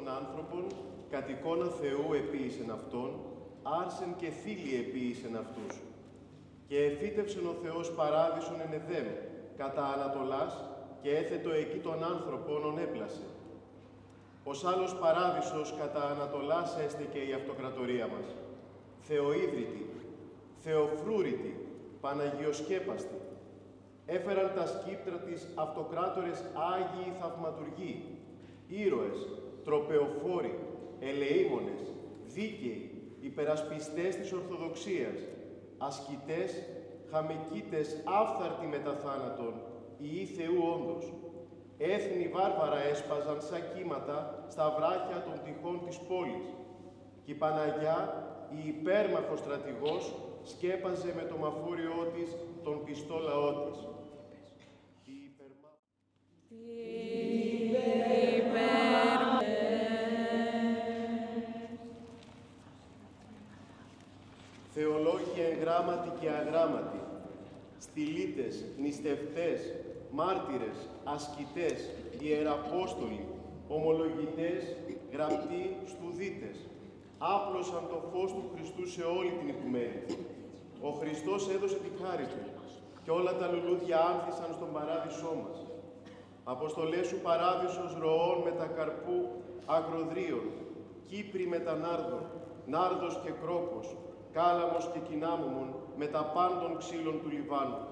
των άνθρωπων, κατ' εικόνα Θεού επίησεν αυτόν, άρσεν και θήλοι επίησεν αυτούς. Και εφύτευσεν ο Θεός παράδεισον εν Εδέμ, κατά Ανατολάς, και έθετο εκεί των άνθρωπων ονέπλασε. Ως άλλος παράδεισος κατά Ανατολάς έστεκε η αυτοκρατορία μας, θεοίδρυτη, θεοφρούρητη, παναγιοσκέπαστη. Έφεραν τα σκύπτρα της αυτοκράτορες Άγιοι Θαυματουργοί, ήρωες, τροπεοφόροι, ελεήμονες, δίκαιοι, υπερασπιστές της Ορθοδοξίας, ασκητές, χαμεκίτες, άφθαρτοι μετά θάνατον, ιοί Θεού όντως. Έθνη βάρβαρα έσπαζαν σαν κύματα στα βράχια των τυχών της πόλης. Και η Παναγιά, η υπέρμαχος στρατηγός, σκέπαζε με το μαφόριό της τον πιστό λαό της. Θεολόγοι εγγράμματοι και αγράμματοι, στυλίτες, νηστευτές, μάρτυρες, ασκητές, ιεραπόστολοι, ομολογητές, γραπτοί, στουδίτες, άπλωσαν το φως του Χριστού σε όλη την οικουμένη. Ο Χριστός έδωσε τη χάρη του και όλα τα λουλούδια άνθησαν στον παράδεισό μας. Αποστολές σου παράδεισος ροών με τα καρπού ακροδρίων, Κύπρη με τα νάρδο, νάρδος και κρόκος, κάλαμος και κοινάμωμον με τα πάντων ξύλων του Λιβάνου,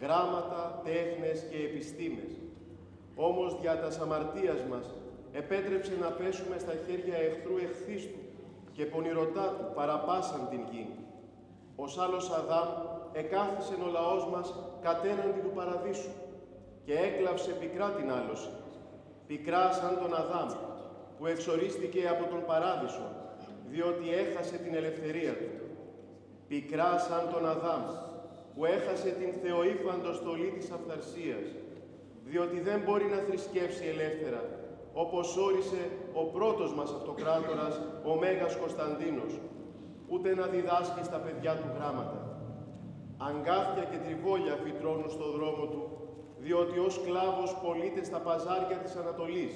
γράμματα, τέχνες και επιστήμες. Όμως δια τας αμαρτίας μας επέτρεψε να πέσουμε στα χέρια εχθρού εχθίστου και πονηρωτά του παραπάσαν την γη. Ως άλλος Αδάμ εκάθισεν ο λαός μας κατέναντι του παραδείσου και έκλαυσε πικρά την άλωση, πικρά σαν τον Αδάμ που εξορίστηκε από τον παράδεισο, διότι έχασε την ελευθερία του. Πικρά σαν τον Αδάμ, που έχασε την θεοήφαντο στολή της αυθαρσίας, διότι δεν μπορεί να θρησκεύσει ελεύθερα, όπως όρισε ο πρώτος μας αυτοκράτορας, ο Μέγας Κωνσταντίνος, ούτε να διδάσκει στα παιδιά του γράμματα. Αγκάθια και τριβόλια φυτρώνουν στο δρόμο του, διότι ως σκλάβος πωλείται στα παζάρια της Ανατολής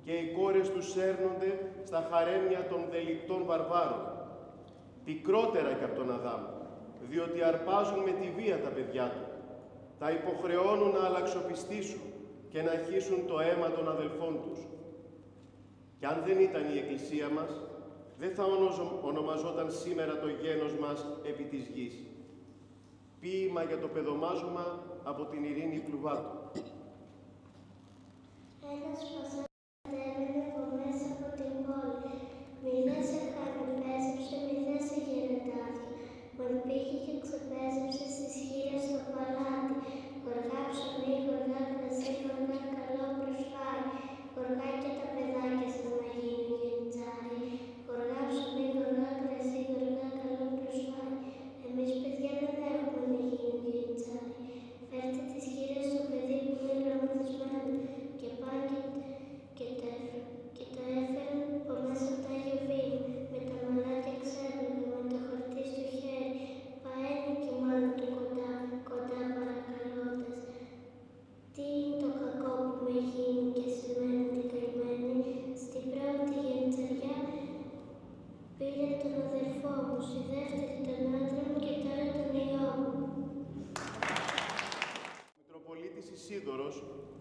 και οι κόρες του σέρνονται στα χαρέμια των δελικτών βαρβάρων. Πικρότερα και από τον Αδάμ, διότι αρπάζουν με τη βία τα παιδιά του. Τα υποχρεώνουν να αλλαξοπιστήσουν και να χύσουν το αίμα των αδελφών τους. Κι αν δεν ήταν η Εκκλησία μας, δεν θα ονομαζόταν σήμερα το γένος μας επί της γης. Ποίημα για το παιδομάζωμα από την Ειρήνη Κλουβάτου. Ένας πασάς κατέβαινε από μέσα από την πόλη. Μη δε σε χαροπέζεψε, μη δε σε γεροντάδια. Μον πήγε και ξεπέζεψε στις χείλες στο παλάτι. Γοργά ψωμί, γοργά κρασί, γοργά καλό προσφάρι. Γοργά και τα παιδάκια σας να γίνουν γενιτσάρι. Γοργά ψωμί, γοργά κρασί, γοργά καλό προσφάρι. Εμείς παιδιά δεν έχουμε να γίνουν γενιτσάρι. Φέρτε τις χείλες στο παιδί που είναι γραμματισμένο και πάνε και το έφεραν από μέσα από τα Άγιο Βήμα, με τα μαλάκια ξέπλεγα, με το χαρτί στο χέρι. Παένει και μάνα του κοντά, κοντά παρακαλώντας. Τι είναι το κακό που με γίνει και σε μένα την καημένη, στην πρώτη γενιτσαριά πήρε τον αδερφό μου, στη δεύτερη τον άντρα μου και τώρα τον ιό μου. Ο Μητροπολίτης Ισίδωρος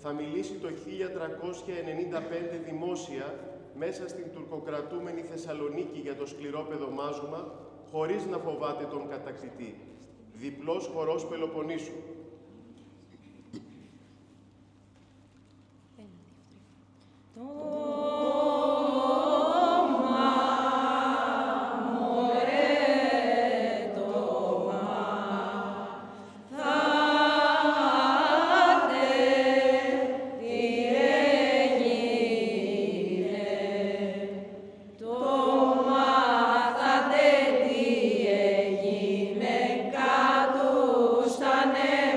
θα μιλήσει το 1395 δημόσια μέσα στην τουρκοκρατούμενη Θεσσαλονίκη για το σκληρό παιδομάζωμα, χωρίς να φοβάται τον κατακτητή. Διπλός χορός Πελοποννήσου. Κάτω στα νερά.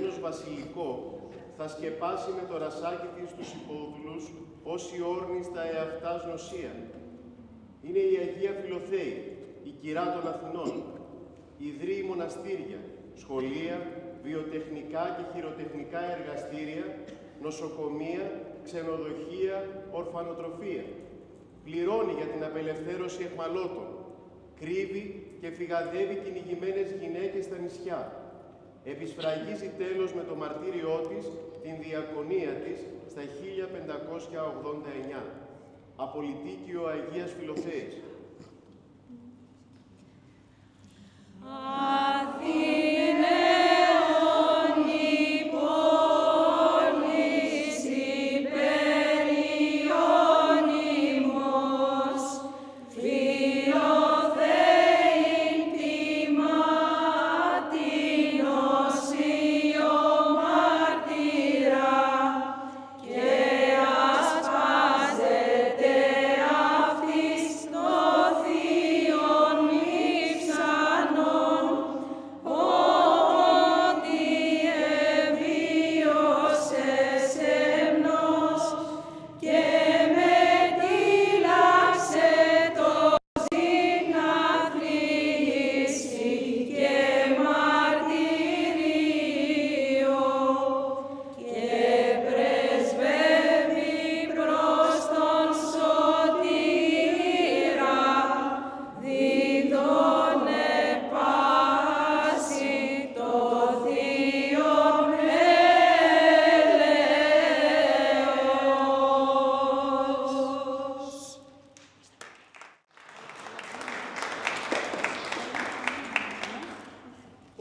γένος βασιλικό, θα σκεπάσει με το ρασάκι της τους υπόδουλους, όσοι όρνη στα εαυτάς νοσία. Είναι η Αγία Φιλοθέη, η κυρά των Αθηνών, ιδρύει μοναστήρια, σχολεία, βιοτεχνικά και χειροτεχνικά εργαστήρια, νοσοκομεία, ξενοδοχεία, ορφανοτροφία. Πληρώνει για την απελευθέρωση αιχμαλώτων, κρύβει και φυγαδεύει κυνηγημένες γυναίκες στα νησιά. Επισφραγίζει τέλος με το μαρτύριό της την διακονία της στα 1589. Απολυτίκιο Αγίας Φιλοθέης.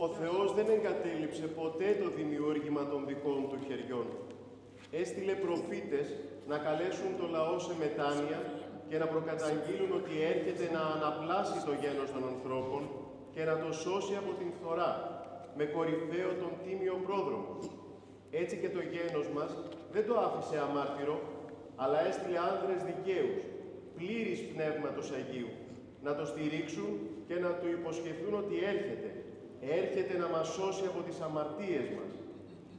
Ο Θεός δεν εγκατέλειψε ποτέ το δημιούργημα των δικών του χεριών. Έστειλε προφήτες να καλέσουν το λαό σε μετάνοια και να προκαταγγείλουν ότι έρχεται να αναπλάσει το γένος των ανθρώπων και να το σώσει από την φθορά, με κορυφαίο τον τίμιο πρόδρομο. Έτσι και το γένος μας δεν το άφησε αμάρτυρο, αλλά έστειλε άνδρες δικαίους, πλήρης Πνεύματος Αγίου, να το στηρίξουν και να του υποσχεθούν ότι έρχεται να μας σώσει από τις αμαρτίες μας.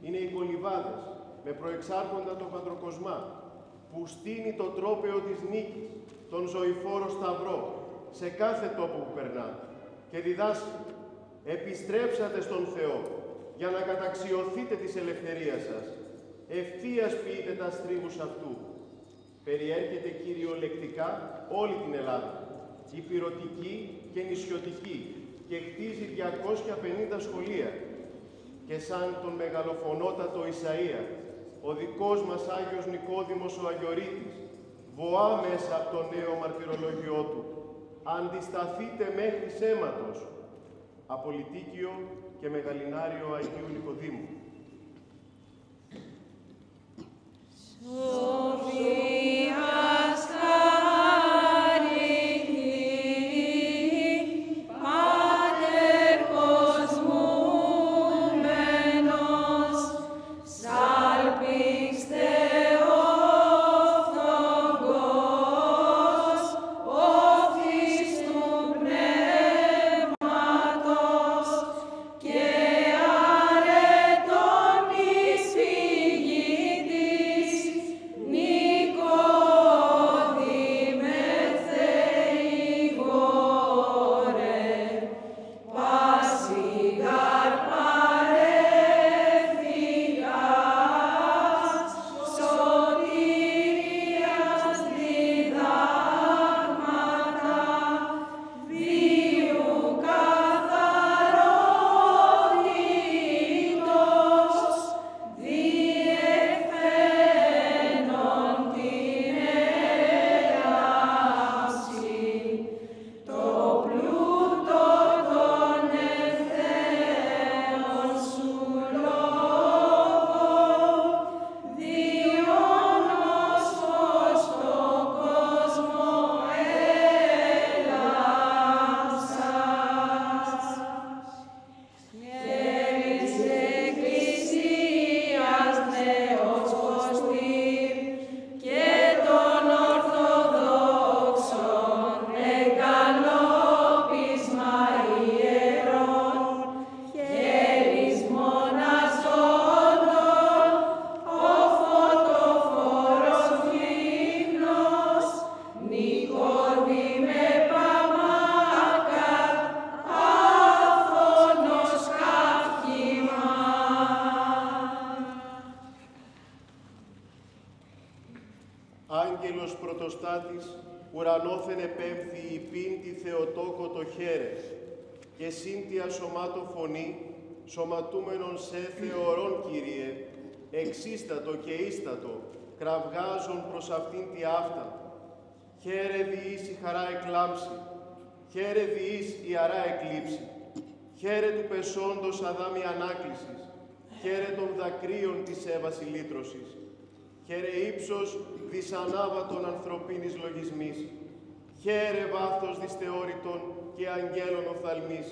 Είναι οι κολυβάδες, με προεξάρχοντα τον Πατροκοσμά, που στείνει το τρόπαιο της νίκης, τον ζωηφόρο Σταυρό, σε κάθε τόπο που περνά και διδάσκει: επιστρέψατε στον Θεό, για να καταξιωθείτε της ελευθερίας σας. Ευθείας ποιείτε τα στρίβους αυτού. Περιέρχεται κυριολεκτικά όλη την Ελλάδα, ηπειρωτική και νησιωτική, και χτίζει 250 σχολεία. Και σαν τον μεγαλοφωνότατο Ισαΐα, ο δικός μας Άγιος Νικόδημος ο Αγιορείτης βοά μέσα από το νέο μαρτυρολόγιό του: αντισταθείτε μέχρι αίματος. Απολυτίκιο και Μεγαλινάριο Αγίου Νικοδήμου. Και αρετό Άγγελος πρωτοστάτης, ουρανόθεν επέμφθη υπήν τη Θεοτόκο το χέρε, και σύντια σωμάτω φωνή, σωματούμενον σε θεωρών, Κύριε, εξίστατο και ίστατο, κραυγάζον προς αυτήν τη αυτά. Χαίρε διείς η χαρά εκλάμψη, χαίρε διείς η αρά εκλείψη, χαίρε του πεσόντος αδάμη ανάκλησης, χαίρε των δακρύων της έβαση λύτρωσης, χαίρε ύψος δυσανάβατον ανθρωπίνης λογισμής, χαίρε βάθος δυσθεώρητον και αγγέλων οφθαλμής,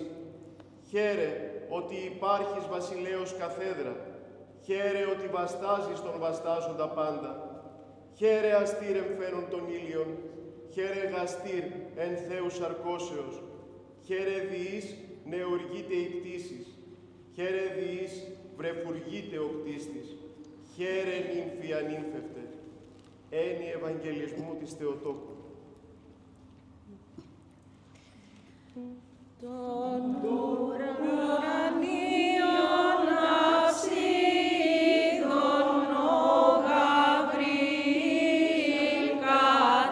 χαίρε ότι υπάρχεις βασιλέως καθέδρα, χαίρε ότι βαστάζεις τον βαστάζοντα πάντα, χαίρε αστήρ εμφαίνον των ήλιων, χαίρε γαστήρ εν Θεού σαρκώσεως, χαίρε διείς νεουργείται η κτήσης, χαίρε διείς βρεφουργείται ο κτίστης, χαίρε νύμφη ανύμφευτε, ένι Ευαγγελισμού της Θεοτόκου. Τον ουρανίον αψίδων ο Γαβριήλ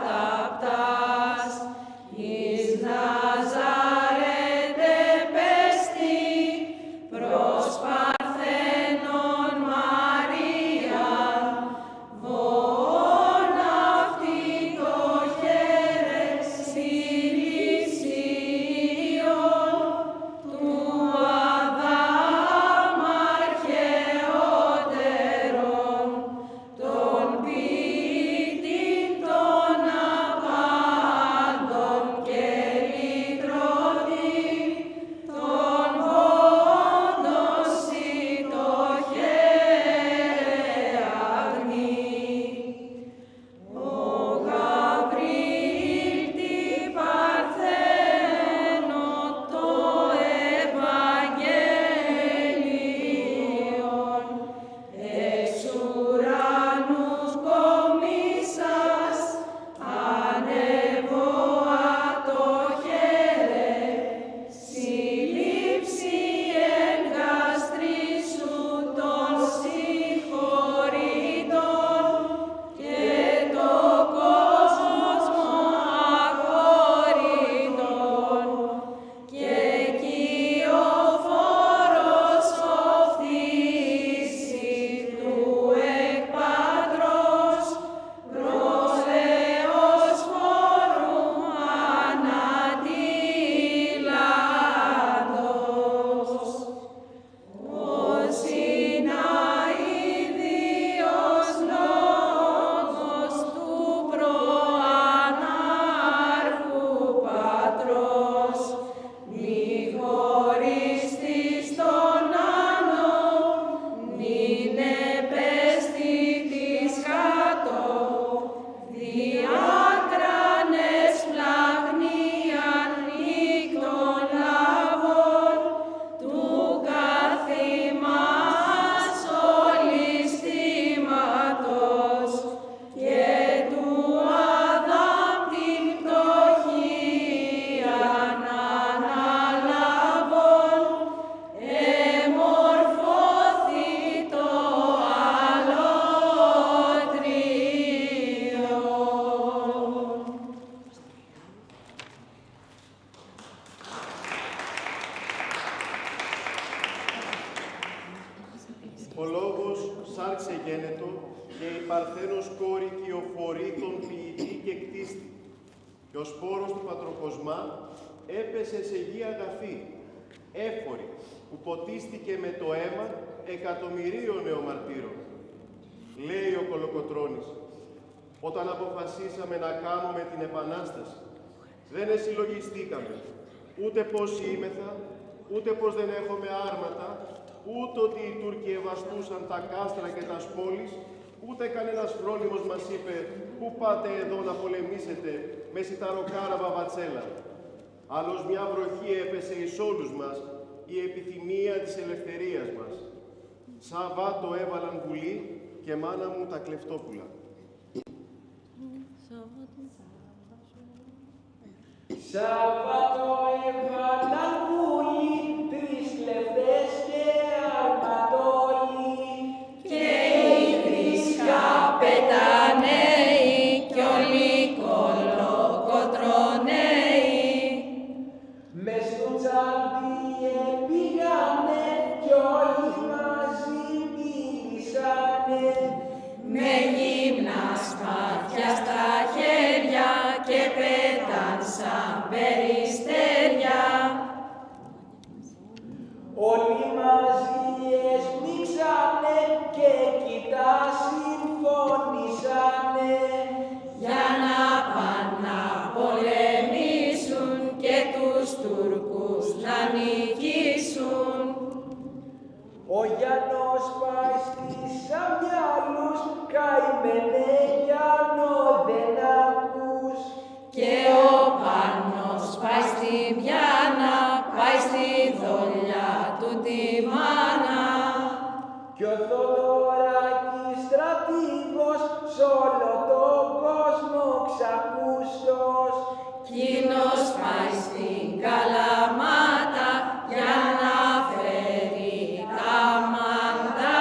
καταπτάς, εις Ναζαρέτ επέστη προς Παρθένον Μαρίαν, βόον αυτή το χέρε συλλήψιον του Αδάμ αρχαιότερον, τον ποιητήν των απάντων και λυτρωτή, τον βόντος ή το χέρε αγνή. Ο Γαβριήλ τι Παρθένο το Ευαγγέλιον, εξ ουρανούς κομίσας, ανεβόα το χέρε, συλλήψη εν γαστρί σου των συγχωρητών, και το κόσμος αγχωρητών, και κυοφόρος οφθήσει του εκ Πατρός, προς Θεός φόρου ανατήλαντος. Ο Σιναίδιος λόγος του προανάρχου Πατρός, μη χωρίστης τον άνω, νυν επέστη της κάτω, διάκρανες πλαγνίαν νύκτων λαβών, του καθημάς ολιστήματος, και του Αδάμ την πτωχίαν αναλαβών, εμορφώθη το αλότριον. Ο λόγος σάρξε γένετο και η Παρθένος κόρη κυοφορεί τον ποιητή και κτίστη. Και ο σπόρος του Πατροκοσμά έπεσε σε γη αγαθή, έφορη, που ποτίστηκε με το αίμα εκατομμυρίων νεομαρτύρων. Λέει ο Κολοκοτρώνης, όταν αποφασίσαμε να κάνουμε την Επανάσταση, δεν εσυλλογιστήκαμε ούτε πώς είμεθα, ούτε πως δεν έχουμε άρματα, ούτε ότι οι Τούρκοι ευαστούσαν τα κάστρα και τα πόλεις, ούτε κανένας φρόνιμος μας είπε «Πού πάτε εδώ να πολεμήσετε με σιταροκάραβα βατσέλα». Άλλος μια βροχή έπεσε εις όλους μας, η επιθυμία της ελευθερίας μας. Σαββάτο έβαλαν βουλή και μάνα μου τα κλεφτόπουλα. Σαββάτο έβαλαν βουλή, τρεις κλεφτές και αρματόλοι, και οι τρεις καπεταναίοι τώρα κι στρατηγός σ' όλο τον κόσμο ξακούστος. Κείνος πάει στην Καλαμάτα για να φέρει τα μαντάτα.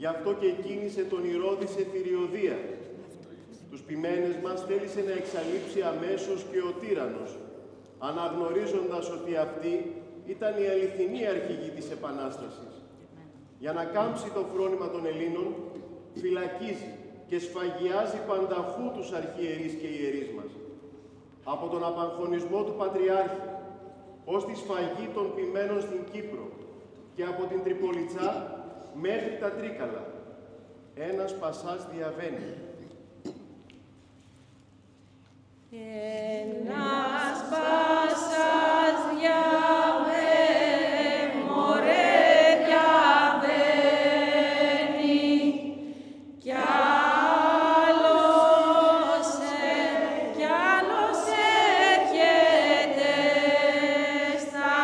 Γι' αυτό και κίνησε τον Ηρώδη σε θηριωδία. Τους ποιμένες μας θέλησε να εξαλείψει αμέσως και ο τύραννος, αναγνωρίζοντας ότι αυτή ήταν η αληθινή αρχηγή της Επανάστασης. Για να κάμψει το φρόνημα των Ελλήνων, φυλακίζει και σφαγιάζει πανταχού τους αρχιερείς και ιερείς μας. Από τον απαγχωνισμό του Πατριάρχη, ως τη σφαγή των ποιμένων στην Κύπρο και από την Τριπολιτσά μέχρι τα Τρίκαλα, ένας πασάς διαβαίνει. Ένας πασάς διαβαίνει, μωρέ διαβαίνει, κι άλλος έρχεται στα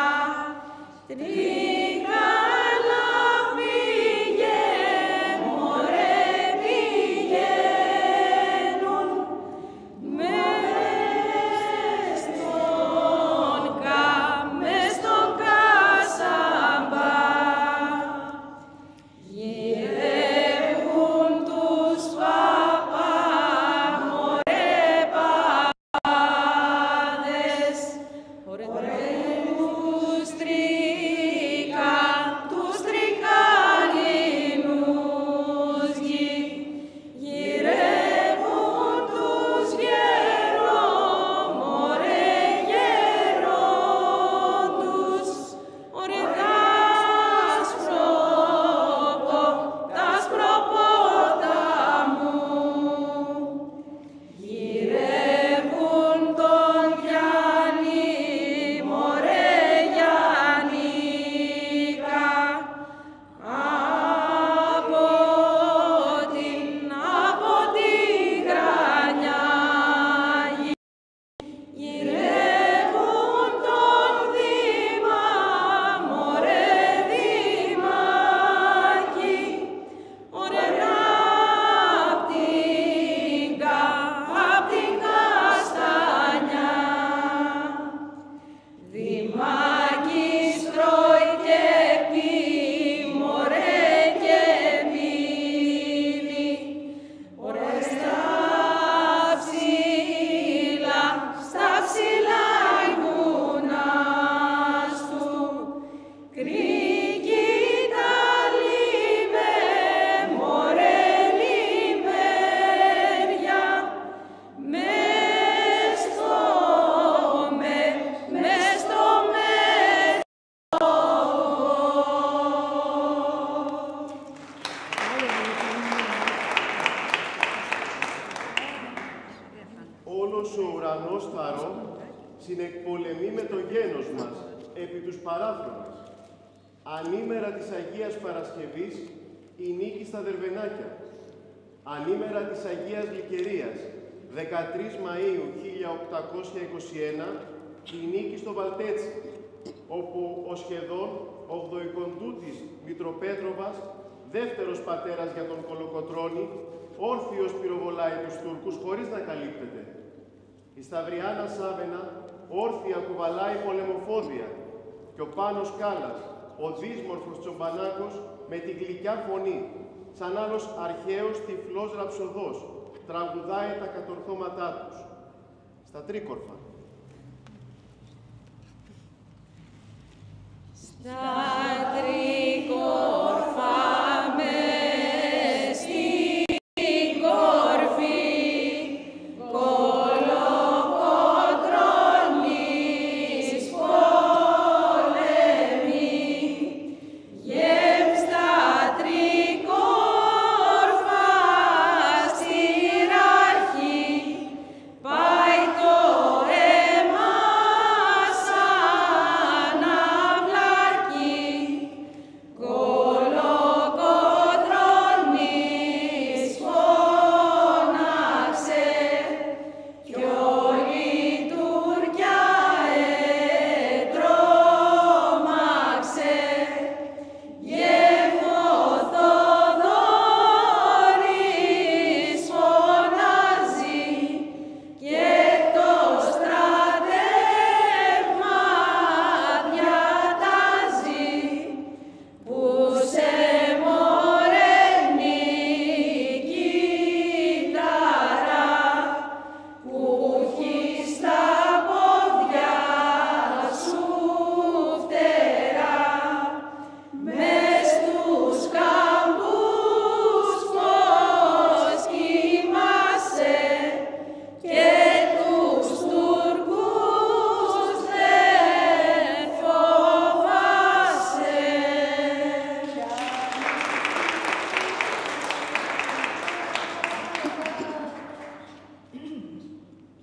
Τρίκαλα πηγαίνουν, μωρέ πηγαίνουν, μες συνεκπολεμεί με το γένος μας, επί τους παράφρονες. Ανήμερα της Αγίας Παρασκευής, η νίκη στα Δερβενάκια. Ανήμερα της Αγίας Λυκερίας, 13 Μαΐου 1821, η νίκη στο Βαλτέτσι, όπου ο σχεδόν 80κοντούτης Μητροπέτροβας, δεύτερος πατέρας για τον Κολοκοτρώνη, όρθιος πυροβολάει τους Τούρκους χωρίς να καλύπτεται. Η Σταυριάνα Σάβενα όρθια κουβαλάει πολεμοφόδια και ο Πάνος Κάλλας, ο δύσμορφος Τσομπανάκος, με τη γλυκιά φωνή, σαν άλλος αρχαίος τυφλός ραψοδός, τραγουδάει τα κατορθώματά τους. Στα Τρίκορφα. Στα Τρίκορφα μες στην κορφή, Κολοκοτρώνης πολέμη, γεμ στα Τρίκορφα στη ράχη, πάει το αίμα σαν αυλάκι. Κολοκοτρώνης φώναξε κι όλη η Τουρκιά ετρόμαξε. Γεμοθοδόρης φωνάζει και το στρατεύμα διατάζει. Που σε μωρένει κύτταρα, που έχει στα πόδια σου φτερά, μες στους κάμπους πως κοιμάσαι και τους Τούρκους δεν φοβάσαι.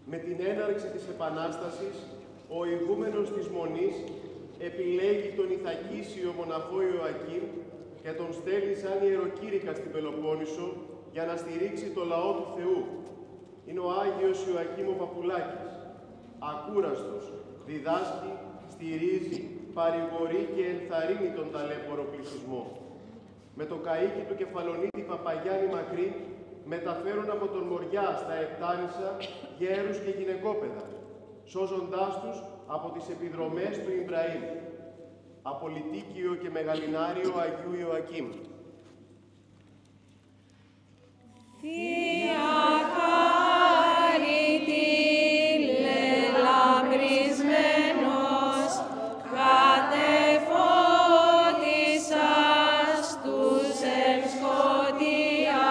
Με την έναρξη της Επανάστασης, ο ηγούμενος της Μονής επιλέγει τον Ιθακίσιο μοναχό Ιωακήμ και τον στέλνει σαν ιεροκήρυκα στην Πελοπόννησο για να στηρίξει το λαό του Θεού. Είναι ο Άγιος Ιωακήμ ο Παπουλάκης. Ακούραστος, διδάσκει, στηρίζει, παρηγορεί και ενθαρρύνει τον ταλέπορο πληθυσμό. Με το καΐκι του Κεφαλονίτη Παπαγιάννη Μακρύ μεταφέρουν από τον Μοριά στα Επτάνησα γέρους και γυναικόπαιδα, σώζοντάς τους από τις επιδρομές του Ιμπραήμ. Απολυτίκιο και Μεγαλινάριο Αγίου Ιωακήμ. Θεία χάρητη λαμπρισμένος, κατεφώτισας τους εν σκοτία,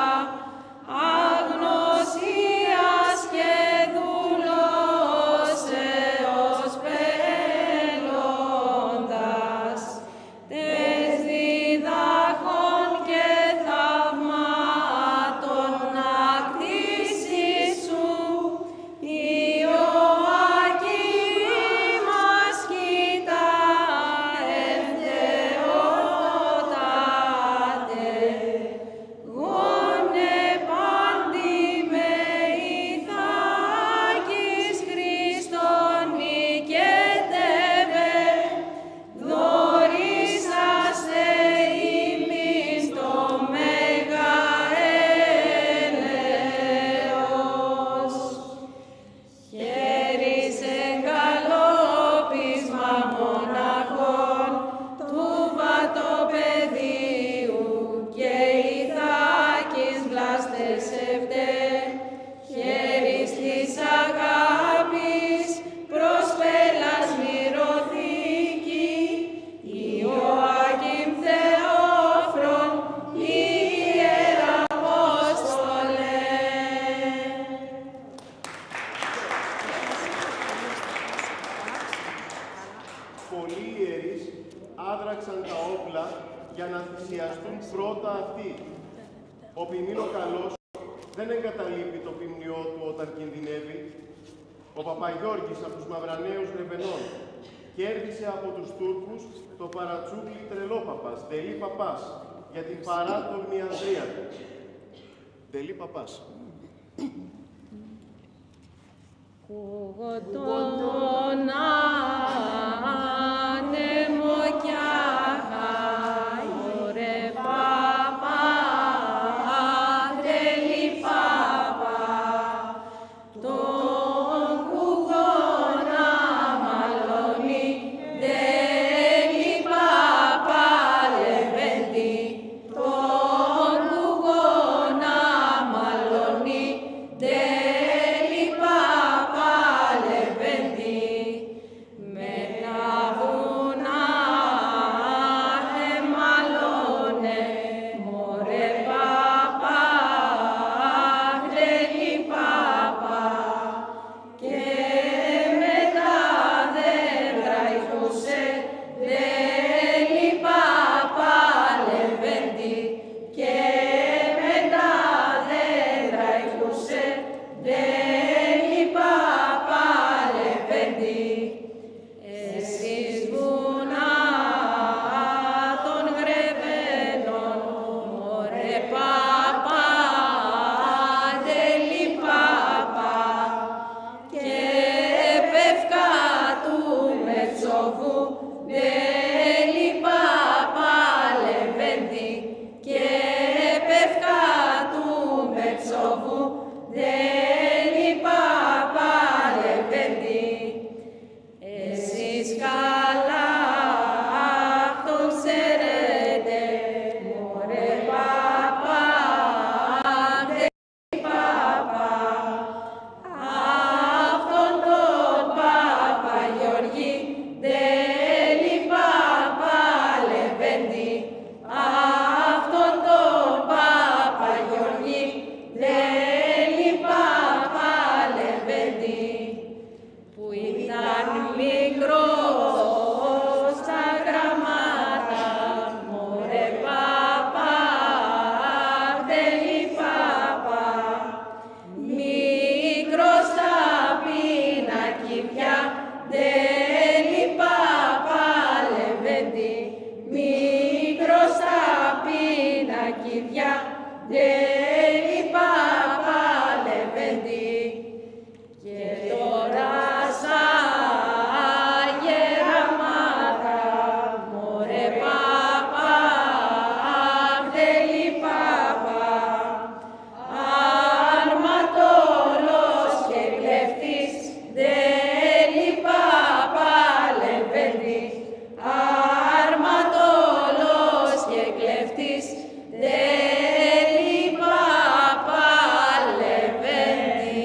αγνωσίας και δουλώσεως πέλλοντας, τες διδάχων και θαυμάτων ακτήσεις σου, Ιωακήμ ασκητά εν Θεότατε, γόνε πάντη με Ιθάκης Χριστόν νικέτευε, δωρήσαστε ημίν το μέγα έλεος. Χέρις εγκαλόπισμα μοναχών του βατοπεδίου και Ιθάκης βλάστες ευτέ, χέρις της αγάπης προς πέλας μυρωθήκη, Ιωακήμ Θεόφρον Ιεραπόστολε. Πολλοί ιερείς άδραξαν τα όπλα για να θυσιαστούν πρώτα αυτοί. Ο ποιμήν ο καλός δεν εγκαταλείπει το ποιμνιό του όταν κινδυνεύει. Ο Παπαγιώργης από τους Μαυραναίους Ρεβενών κέρδισε από τους Τούρκους το παρατσούκλι Τρελόπαπας, Δελή Παπάς, για την παράτολμη ανδρεία του. Δελή Παπάς. Ακούγω τον άνεμο κι αχάιο ρε παπά, Δελή Παπά, τον ακούγω να μαλώνει, Δελή Παπά Λεβέντη, τον ακούγω να μαλώνει, Δελή Παπά Λεβέντη, με τα βουνά εμαλώνε, μωρέ παπά, Δελή Παπά, και με τα δέντρα ηχούσε, Δελή Παπά Λεβέντη, και με τα δέντρα ηχούσε, Δελή Παπά Λεβέντη. Εσείς βουνά των Γρεβενών, μωρέ παπά, Δελή Παπά, και πεύκα του Μετσοβού, Δελή Παπά Λεβέντη, και πεύκα του Μετσοβού, Δελή Παπά Λεβέντη. Εσείς καλά τον ξέρετε, μωρέ παπά, Δελή Παπά, αυτόν τον Παπαγιώργη, Δελή Παπά Λεβέντη, αυτόν τον Παπαγιώργη, Δελή Παπά Λεβέντη, που ήταν μικρός στα γραμμάτα, μωρέ παπά, Δελή Παπά, μικρός στα πινακίδια, Δελή Παπά Λεβέντη, μικρός στα πινακίδια, Δελή Παπά Λεβέντη. Και τώρα σαν γεραμάτα, μωρέ παπά, Δελή Παπά, αρματόλος και κλέφτης, Δελή Παπά Λεβέντη, αρματόλος και κλέφτης, Δελή Παπά Λεβέντη.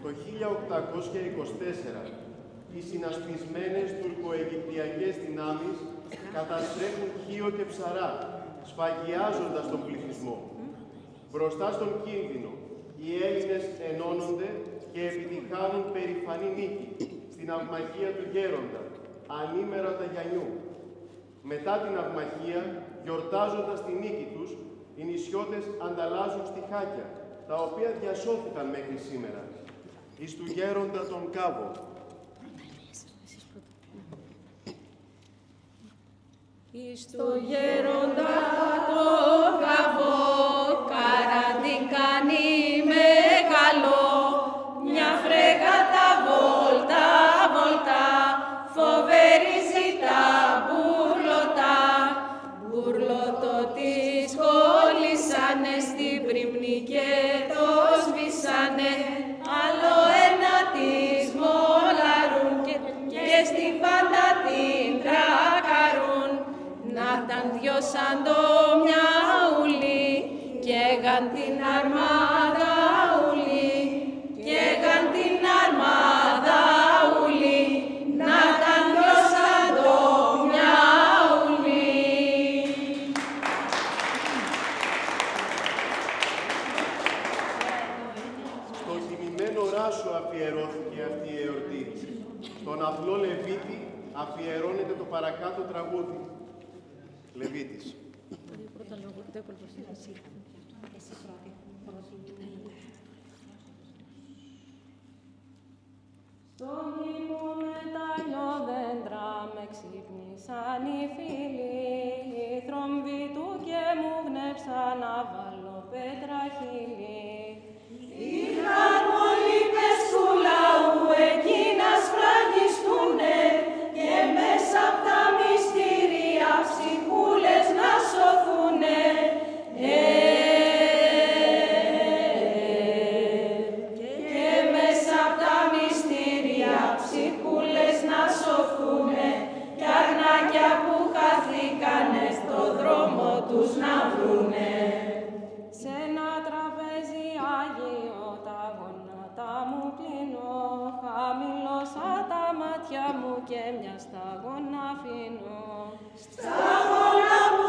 Το 1824, οι συνασπισμένες τουρκοαιγυπτιακές δυνάμεις καταστρέφουν Χίο και Ψαρά, σφαγιάζοντας τον πληθυσμό. Μπροστά στον κίνδυνο, οι Έλληνες ενώνονται και επιτυχάνουν περηφανή νίκη στην αυμαχία του Γέροντα, ανήμερα Ταγιανιού. Μετά την αυμαχία, γιορτάζοντας τη νίκη τους, οι νησιώτες ανταλλάζουν στιχάκια, τα οποία διασώθηκαν μέχρι σήμερα. Εις του Γέροντα τον Κάβο. Εις το Γέροντα το καβό, καράντι κάνει μεγάλο, μια φρέγατα βόλτα, βόλτα, φοβερή ζητά μπουρλωτά. Μπουρλωτό της κολλήσανε στην πριμνή και το σβήσανε, άλλο ένα της μολαρούν και στην πάντα την τρακαρούν. Να ήταν δυο σαν το μιαούλι, και έγαν την αρμάδα ούλη, και έγαν την αρμάδα ούλη, να ήταν δυο σαν το μιαούλι. Στο τιμημένο Ράσο αφιερώθηκε αυτή η εορτή. Στον απλό Λεβίτη αφιερώνεται το παρακάτω τραγούδι. Λεβίτης. Στον ύπο με τα λιόδεντρα με ξύπνησαν οι φίλοι, θρόμβοι του και μου γνέψαν να βάλω πέτρα χείλη. Είχαν μολύβες του λαού εκείνα σφραγιστούνε και μέσα απ' τα μυστήρια ψυχούλες να σωθούνε. Και μέσα απ' τα μυστήρια ψυχούλες να σωθούνε κι αγνάκια που χαθήκανε στο δρόμο τους να βρούνε. Σε ένα τραπέζι Άγιο τα γόνατα μου κλείνω, χαμηλώσα τα μάτια μου και μια σταγόνα αφήνω. Σταγόνα που